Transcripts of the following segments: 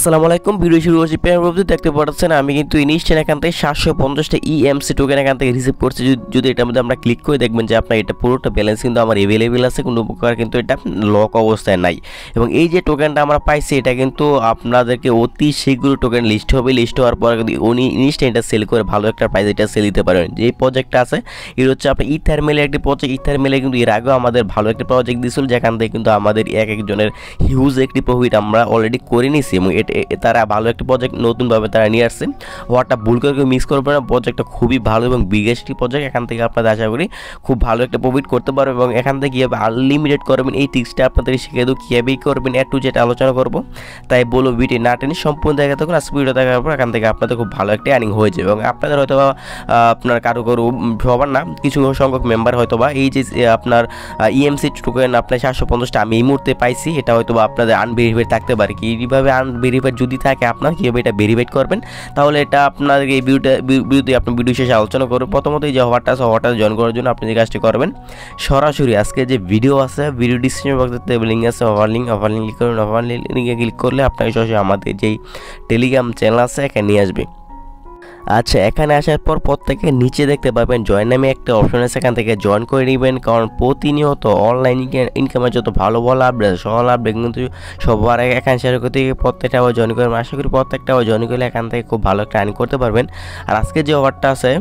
আসসালামু আলাইকুম। ভিডিও শুরু করছি। পেয়ারপ্রবতে দেখতে পাচ্ছেন আমি কিন্তু ইনস্ট্যান্ট এখান থেকে 750টা ইএমসি টোকেন এখান থেকে রিসিভ করছি। যদি এটার মধ্যে আমরা ক্লিক করে দেখবেন যে আপনার এটা পুরোটা ব্যালেন্স কিন্তু আমার অ্যাভেলেবেল আছে, কোনো প্রকার কিন্তু এটা লক অবস্থায় নাই। এবং এই যে টোকেনটা আমরা পাইছি এটা কিন্তু আপনাদেরকে অতি শীঘ্র টোকেন লিস্ট হবে। লিস্ট হওয়ার পর কিন্তু উনি ইনস্ট্যান্ট এটা সেল করে ভালো একটা প্রাইস এটা সেল দিতে পারবেন। যে প্রজেক্টটা আছে এটা হচ্ছে আপনার ইথারমেলের একটি প্রজেক্ট। ইথারমেলে কিন্তু এর আগেও আমাদের ভালো একটা প্রজেক্ট দিয়েছিল, যেখান থেকে কিন্তু আমাদের একজনের হিউজ একটি প্রফিট আমরা অলরেডি করে নিয়েছি। এবং তারা ভালো একটা প্রজেক্ট নতুনভাবে তারা নিয়ে আসছে। ওয়াটা ভুল করে মিস করবে না, প্রজেক্টটা খুবই ভালো এবং বিগেস্ট প্রজেক্ট। এখান থেকে আপনাদের আশা করি খুব ভালো একটা প্রফিট করতে পারবে। এবং এখান থেকে কীভাবে আনলিমিটেড করবেন এই টিপসটা আপনাদের শিখিয়ে দেবো, কীভাবেই করবেন টু যেটা আলোচনা করবো। তাই বলবো ভিডিও না টেনে সম্পূর্ণ দেখা থাকুন। আর ভিডিও দেখার পর এখান থেকে আপনাদের খুব ভালো একটা আর্নিং হয়ে যাবে। এবং আপনাদের হয়তো আপনার কারো সবার না, কিছু সংখ্যক মেম্বার হয়তো বা এই যে আপনার ইএমসি টোকেন আপনার 750টা আমি এই মুহূর্তে পাইছি, এটা হয়তো বা আপনাদের আনভেরিফাইড থাকতে পারে। কীভাবে আনভেরিফাইড যদি থাকে আপনার কীভাবে এটা ভেরিফাইড করবেন, তাহলে এটা আপনার এই ভিডিওতে আপনি ভিডিও শেষে আলোচনা করবেন। প্রথমত এই যে হওয়ারটা আছে, হওয়ারটা জয়েন করার জন্য আপনি যে কাজটি করবেন, সরাসরি আজকে যে ভিডিও আছে ভিডিও ডিসক্রিপশন বক্সে লিঙ্ক আছে, অফার লিঙ্ক ক্লিক করুন। অফার লিঙ্কে ক্লিক করলে আপনাকে সরাসরি আমাদের যেই টেলিগ্রাম চ্যানেল আছে এখানে নিয়ে আসবে। আচ্ছা, এখানে আসার পর প্রত্যেকে নিচে দেখতে পাবেন জয়েন নামে একটা অপশন আছে, এখান থেকে জয়েন করে নেবেন। কারণ প্রতিনিয়ত অনলাইন ইনকামের যত ভালো ভালো আপডেট সকল আপডেট কিন্তু সবার আগে এখানে শেয়ার করতে গিয়ে প্রত্যেকটা আবার জয়েন করবেন। আশা করি প্রত্যেকটা আবার জয়েন করলে এখান থেকে খুব ভালো একটা আর্নিং করতে পারবেন। আর আজকে যে অফারটা আছে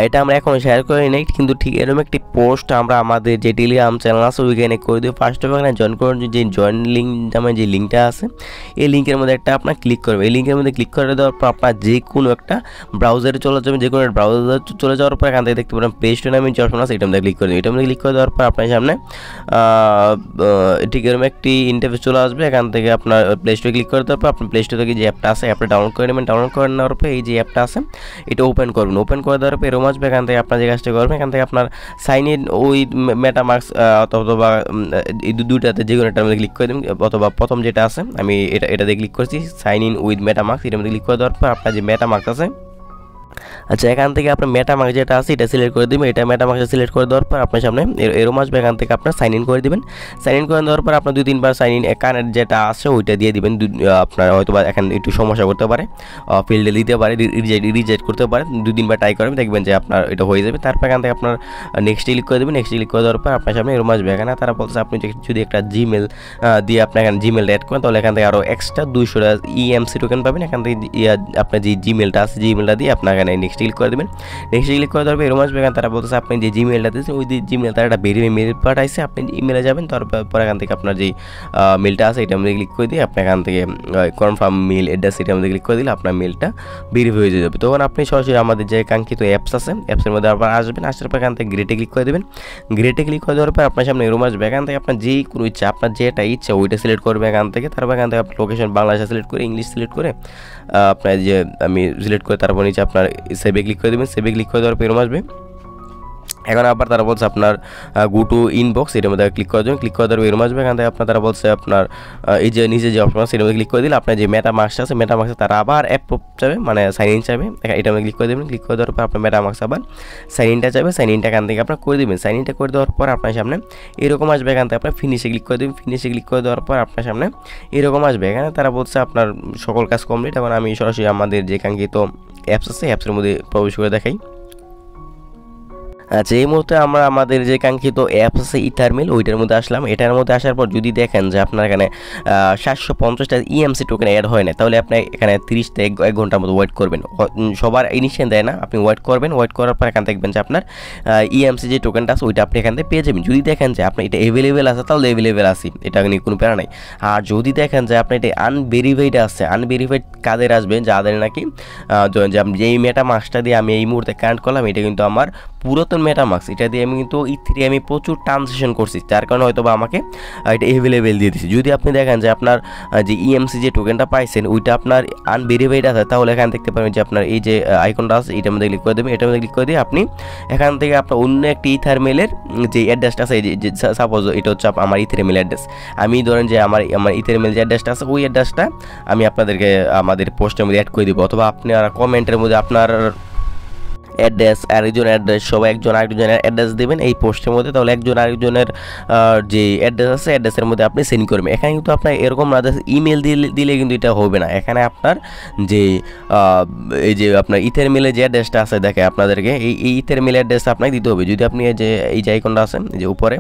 এটা আমরা এখন শেয়ার করে নেই, কিন্তু ঠিক এরকম একটি পোস্ট আমরা আমাদের যে টেলিগ্রাম চ্যানেল আছে ওইখানে করে দিই। ফার্স্ট অফ এখানে জয়েন করুন, যে জয়েন লিঙ্ক নামে যে লিঙ্কটা আছে এই লিঙ্কের মধ্যে একটা আপনার ক্লিক করবে। এই লিঙ্কের মধ্যে ক্লিক করে দেওয়ার পর আপনার যে কোনো একটা ব্রাউজারে চলে যাবেন। যে কোনো একটা ব্রাউজারে চলে যাওয়ার পর এখান থেকে দেখতে পারেন প্লে স্টোর নামে যে অপশন আছে এটা মধ্যে ক্লিক করে দিন। এটা মধ্যে ক্লিক করে দেওয়ার পর আপনার সামনে ঠিক এরকম একটি ইন্টারফেস চলে আসবে। এখান থেকে আপনার প্লে স্টোরে ক্লিক করে দেওয়ার পর আপনি প্লে স্টোর থেকে যে অ্যাপটা আছে অ্যাপটা ডাউনলোড করে নেবেন। ডাউনলোড করে নেওয়ার পর এই যে অ্যাপটা আছে এটা ওপেন করবেন। ওপেন করে দেওয়ার পর এরকম আসবে। এখান থেকে আপনার যে কাজটা করবেন, এখান থেকে আপনার সাইন ইন উইথ মেটামাস্ক অথবা এই দুইটাতে যে কোনো একটার মধ্যে ক্লিক করে দেবেন। অথবা প্রথম যেটা আছে আমি এটাতে ক্লিক করছি, সাইন ইন উইথ মেটামাস্ক, এটার মধ্যে ক্লিক করে দেওয়ার পর আপনার যে মেটামাস্ক আছে, আচ্ছা এখান থেকে আপনার মেটামাস্ক যেটা আছে এটা সিলেক্ট করে দেবেন। এটা মেটামাস্ক সিলেক্ট করে দেওয়ার পর আপনার সামনে এরকম আসবে। এখান থেকে আপনার সাইন ইন করে দেবেন। সাইন ইন করে দেওয়ার পর আপনার 2-3 বার সাইন ইন কানেক্ট যেটা আছে ওইটা দিয়ে দিবেন। আপনার হয়তো বা এখানে একটু সমস্যা করতে পারে, ফিল্ডে দিতে পারে, রিজেক্ট করতে পারে। 2-3 বার ট্রাই করবেন, দেখবেন যে আপনার এটা হয়ে যাবে। তারপর এখান থেকে আপনার নেক্সট ক্লিক করে দেবেন। নেক্সট ক্লিক করে দেওয়ার পর আপনার সামনে এরকম আসবে। এখানে তারা বলছে আপনি যদি একটা জিমেল দিয়ে আপনি এখানে জিমেলটা অ্যাড করেন, তাহলে এখান থেকে আরও এক্সট্রা 200টা ইএমসি টোকেন পাবেন। এখান থেকে আপনার যে জিমেলটা আছে জিমেলটা দিয়ে আপনার এখানে নেক্সট ক্লিক করে দেবেন। নেক্সট ক্লিক করে দেওয়ার পর এরকম আসবে। তারা বলতেছে আপনি যে জিমেলটা দিয়েছেন ওই জিমেল তারা একটা মেল পাঠাইছে, আপনি ইমেলে যাবেন। তারপর এখান থেকে আপনার যে মেলটা আছে এটার মধ্যে ক্লিক করে দিয়ে আপনি এখান থেকে কনফার্ম মেল অ্যাড্রেস এটার মধ্যে ক্লিক করে দিলে আপনার মেলটা ভেরিফাই হয়ে যাবে। তখন আপনি সরাসরি আমাদের যে কাঙ্ক্ষিত অ্যাপস আছে অ্যাপসের মধ্যে আবার আসবেন। আসার পর এখান থেকে গ্রেটে ক্লিক করে দেবেন। গ্রেটে ক্লিক করে দেওয়ার পর আপনার সামনে এরকম আসবে। এখান থেকে আপনার যেই কোনো ইচ্ছা, আপনার যেটা ইচ্ছা ওইটা সিলেক্ট করবে এখান থেকে। তারপর এখান থেকে আপনার লোকেশন বাংলাদেশে সিলেক্ট করে ইংলিশ সিলেক্ট করে আপনার যে আমি সিলেক্ট করে তারপর নিচে আপনার সেভে ক্লিক করে দেবেন। সেভে ক্লিক করে দেওয়ার পর এরকম আসবে। এখন আবার তারা বলছে আপনার গো টু ইনবক্স এটার মধ্যে ক্লিক করে দেবেন। ক্লিক করে দেওয়ার এরকম আসবে। এখান থেকে আপনার তারা বলছে আপনার এই যে নিচে যে অপশন আছে এটার মধ্যে ক্লিক করে দিলে আপনার যে মেটামাস্ক আছে মেটামাস্কে তারা আবার অ্যাপ চাবে, মানে সাইন ইন চাবে। এটার মধ্যে ক্লিক করে দেবেন। ক্লিক করে দেওয়ার পর আপনার মেটামাস্ক আবার সাইন ইনটা চাবে। সাইন ইনটা এখান থেকে আপনার করে দেবেন। সাইন ইনটা করে দেওয়ার পর আপনার সামনে এরকম আসবে। এখান থেকে আপনার ফিনিশে ক্লিক করে দেবেন। ফিনিশে ক্লিক করে দেওয়ার পর আপনার সামনে এরকম আসবে। এখানে তারা বলছে আপনার সকল কাজ কমপ্লিট। এখন আমি সরাসরি আমাদের যে কাঙ্ক্ষিত অ্যাপস আছে অ্যাপসের মধ্যে প্রবেশ করে দেখাই। আচ্ছা, এই মুহূর্তে আমরা আমাদের যে কাঙ্ক্ষিত অ্যাপস আছে ইথারমেল ওইটার মধ্যে আসলাম। এটার মধ্যে আসার পর যদি দেখেন যে আপনার এখানে 750টা ইএমসি টোকেন অ্যাড হয় না, তাহলে আপনি এখানে 30 থেকে 1 ঘন্টার মতো ওয়েট করবেন। সবার ইনিশিয়াল দেয় না, আপনি ওয়েট করবেন। ওয়েট করার পর এখানে দেখবেন যে আপনার ইএমসি যে টোকেনটা আছে ওইটা আপনি এখান থেকে পেয়ে যাবেন। যদি দেখেন যে আপনার এটা অ্যাভেলেবেল আছে তাহলে অ্যাভেলেবেল আছে, এটা নিয়ে কোনো প্যারা নাই। আর যদি দেখেন যে আপনার এটা আনভেরিফাইড আছে, আনভেরিফাইড কাদের আসবে যাদের নাকি যেই মেটামাস্কটা দিয়ে আমি এই মুহূর্তে কানেক্ট করলাম এটা কিন্তু আমার পুরাতন মেটামাস্ক, এটা দিয়ে আমি কিন্তু ইথেরিয়ামে প্রচুর ট্রানজেকশন করছি, যার কারণে হয়তো বা আমাকে এটা অ্যাভেলেবেল দিয়ে দিচ্ছি। যদি আপনি দেখেন যে আপনার যে ইএমসি যে টোকেনটা পাইছেন ওইটা আপনার আনভেরিফাইড আছে, তাহলে এখানে দেখতে পাবেন যে আপনার এই যে আইকনটা আছে এটার মধ্যে ক্লিক করে দেবেন। এটার মধ্যে ক্লিক করে দিয়ে আপনি এখান থেকে আপনার অন্য একটি ইথারমেলের যে অ্যাড্রেসটা আছে, যে সাপোজ এটা হচ্ছে আমার ইথারমেল অ্যাড্রেস, আমি ধরেন যে আমার ইথারমেল যে অ্যাড্রেসটা আছে ওই অ্যাড্রেসটা আমি আপনাদেরকে আমাদের পোস্টের মধ্যে অ্যাড করে দিব, অথবা আপনি কমেন্টের মধ্যে আপনার অ্যাড্রেস, আরেকজন অ্যাড্রেস, সবাই একজন আরেকজনের অ্যাড্রেস দেবেন এই পোস্টের মধ্যে, তাহলে একজন আরেকজনের যে অ্যাড্রেস আছে অ্যাড্রেসের মধ্যে আপনি সেন্ড করবেন। এখানে কিন্তু আপনার এরকম না ইমেল দিলে কিন্তু এটা হবে না। এখানে আপনার যে এই যে আপনার ইথের মেলে যে অ্যাড্রেসটা আছে দেখে আপনাদেরকে এই ইথের মেল অ্যাড্রেসটা আপনাকে দিতে হবে। যদি আপনি এই যে আইকনটা আছে যে উপরে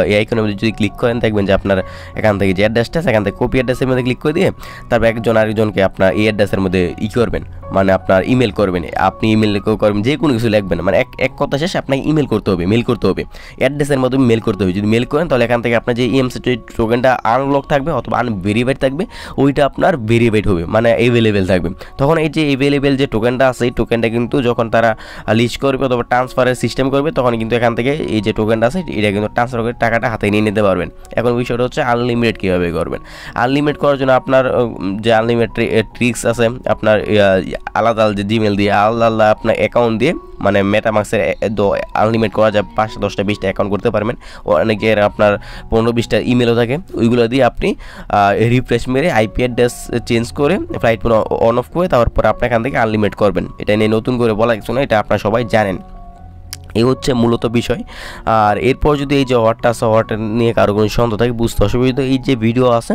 এই আইকনের মধ্যে যদি ক্লিক করেন দেখবেন যে আপনার এখান থেকে যে অ্যাড্রেসটা আছে এখান থেকে কপি অ্যাড্রেসের মধ্যে ক্লিক করে দিয়ে তারপর একজন আরেকজনকে আপনার এই অ্যাড্রেসের মধ্যে করবেন, মানে আপনার ইমেল করবেন। আপনি ইমেল করবেন, যে কোনো কিছু লিখবেন, মানে এক কথা শেষে আপনাকে ইমেল করতে হবে, মেল করতে হবে, অ্যাড্রেসের মধ্যে মেল করতে হবে। যদি মেল করেন তাহলে এখান থেকে আপনার যে ইএমসি টোকেনটা আনলক থাকবে অথবা আনভেরিফাইড থাকবে ওইটা আপনার ভেরিফাইড হবে, মানে অ্যাভেলেবেল থাকবে। তখন এই যে অ্যাভেলেবেল যে টোকেনটা আছে এই টোকেনটা কিন্তু যখন তারা লিস্ট করবে অথবা ট্রান্সফারের সিস্টেম করবে তখন কিন্তু এখান থেকে এই যে টোকেনটা আছে এটা কিন্তু ট্রান্সফার করে টাকাটা হাতে নিয়ে নিতে পারবেন। এখন বিষয়টা হচ্ছে আনলিমিটেড কীভাবে করবেন। আনলিমিটেড করার জন্য আপনার যে আনলিমিটেড ট্রিক্স আছে আপনার আলাদা যে জিমেল দিয়ে আলাদা আপনার অ্যাকাউন্ট দিয়ে, মানে মেটামাক্সের আনলিমিটেড করা যায়, 5টা 10টা 20টা অ্যাকাউন্ট করতে পারবেন। অনেকের আপনার 15-20টা ইমেলও থাকে, ওইগুলো দিয়ে আপনি রিফ্রেশ মেরে আইপি অ্যাড্রেস চেঞ্জ করে ফ্লাইট মোড অন অফ করে তারপর আপনি এখান থেকে আনলিমিটেড করবেন। এটা নিয়ে নতুন করে বলা কিছু না, এটা আপনারা সবাই জানেন। এই হচ্ছে মূলত বিষয়। আর এরপর যদি এই যে ওয়ার্ডটা আছে ওয়ার্ডটা নিয়ে কারো কোনো সন্দেহ থাকে, বুঝতে অসুবিধা, এই যে ভিডিও আছে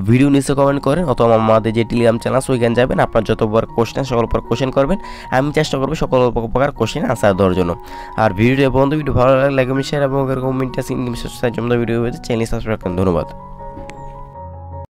ভিডিও নিচে কমেন্ট করেন অথবা আমাদের যে টেলিগ্রাম চ্যানেল আছে ওইখানে যাবেন, আপনার যতবার কোশ্চেন সকল প্রকার কোশ্চেন করবেন, আমি চেষ্টা করবো সকল প্রকার কোশ্চেন আনসার দেওয়ার জন্য। আর ভিডিওটা বন্ধু ভিডিও ভালো লাগলে লাইক কমেন্ট শেয়ার এবং এরকম ভিডিও চ্যানেল সাবস্ক্রাইব করুন। ধন্যবাদ।